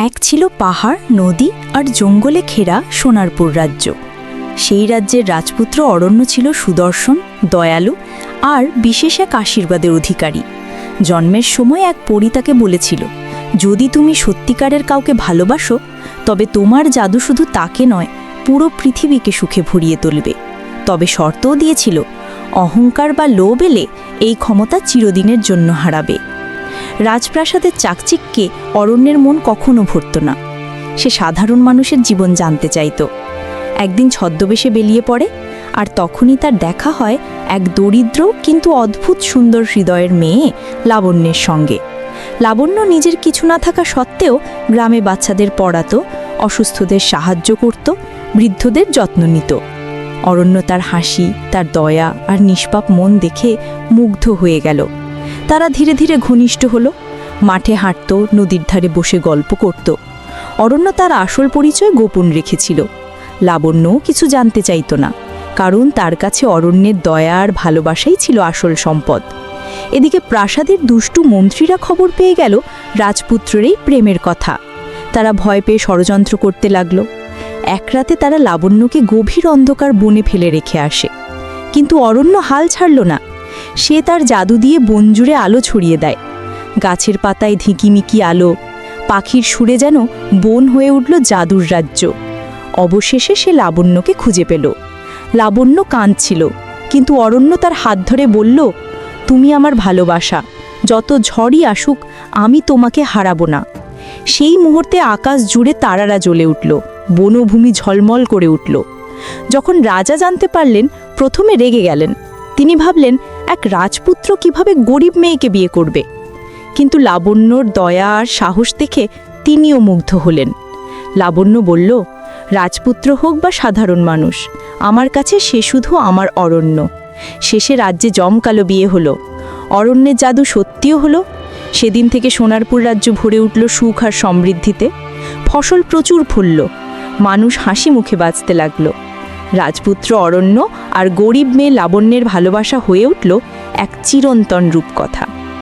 এক ছিল পাহাড়, নদী আর জঙ্গলে ঘেরা সোনারপুর রাজ্য। সেই রাজ্যের রাজপুত্র অরণ্য ছিল সুদর্শন, দয়ালু আর বিশেষ এক আশীর্বাদের অধিকারী। জন্মের সময় এক পরী তাকে বলেছিল, যদি তুমি সত্যিকারের কাউকে ভালোবাসো তবে তোমার জাদু শুধু তাকে নয়, পুরো পৃথিবীকে সুখে ভরিয়ে তুলবে। তবে শর্তও দিয়েছিল, অহংকার বা লোভ এলে এই ক্ষমতা চিরদিনের জন্য হারাবে। রাজপ্রাসাদের চাকচিক্যে অরণ্যের মন কখনো ভরত না। সে সাধারণ মানুষের জীবন জানতে চাইত। একদিন ছদ্মবেশে বেরিয়ে পড়ে, আর তখনই তার দেখা হয় এক দরিদ্র কিন্তু অদ্ভুত সুন্দর হৃদয়ের মেয়ে লাবণ্যের সঙ্গে। লাবণ্য নিজের কিছু না থাকা সত্ত্বেও গ্রামে বাচ্চাদের পড়াতো, অসুস্থদের সাহায্য করত, বৃদ্ধদের যত্ন নিত। অরণ্য তার হাসি, তার দয়া আর নিষ্পাপ মন দেখে মুগ্ধ হয়ে গেল। তারা ধীরে ধীরে ঘনিষ্ঠ হলো, মাঠে হাঁটত, নদীর ধারে বসে গল্প করত। অরণ্য তার আসল পরিচয় গোপন রেখেছিল। লাবণ্যও কিছু জানতে চাইত না, কারণ তার কাছে অরণ্যের দয়া আর ভালোবাসাই ছিল আসল সম্পদ। এদিকে প্রাসাদের দুষ্টু মন্ত্রীরা খবর পেয়ে গেল রাজপুত্রের এই প্রেমের কথা। তারা ভয় পেয়ে ষড়যন্ত্র করতে লাগল। এক রাতে তারা লাবণ্যকে গভীর অন্ধকার বনে ফেলে রেখে আসে, কিন্তু অরণ্য হাল ছাড়ল না। সে তার জাদু দিয়ে বন জুড়ে আলো ছড়িয়ে দেয়। গাছের পাতায় ধিকিমিকি আলো, পাখির সুরে যেন বন হয়ে উঠল জাদুর রাজ্য। অবশেষে সে লাবণ্যকে খুঁজে পেল। লাবণ্য কাঁদছিল, কিন্তু অরণ্য তার হাত ধরে বলল, তুমি আমার ভালোবাসা, যত ঝড়ই আসুক আমি তোমাকে হারাবো না। সেই মুহূর্তে আকাশ জুড়ে তারারা জ্বলে উঠল, বনভূমি ঝলমল করে উঠল। যখন রাজা জানতে পারলেন, প্রথমে রেগে গেলেন। তিনি ভাবলেন, এক রাজপুত্র কিভাবে গরিব মেয়েকে বিয়ে করবে। কিন্তু লাবণ্যর দয়া আর সাহস দেখে তিনিও মুগ্ধ হলেন। লাবণ্য বলল, রাজপুত্র হোক বা সাধারণ মানুষ, আমার কাছে সে শুধু আমার অরণ্য। শেষে রাজ্যে জমকালো বিয়ে হলো। অরণ্যের জাদু সত্যিও হলো। সেদিন থেকে সোনারপুর রাজ্য ভরে উঠল সুখ আর সমৃদ্ধিতে। ফসল প্রচুর ফলল, মানুষ হাসি মুখে বাঁচতে লাগলো। রাজপুত্র অরণ্য আর গরিব মেয়ে লাবণ্যের ভালোবাসা হয়ে উঠল এক চিরন্তন রূপকথা।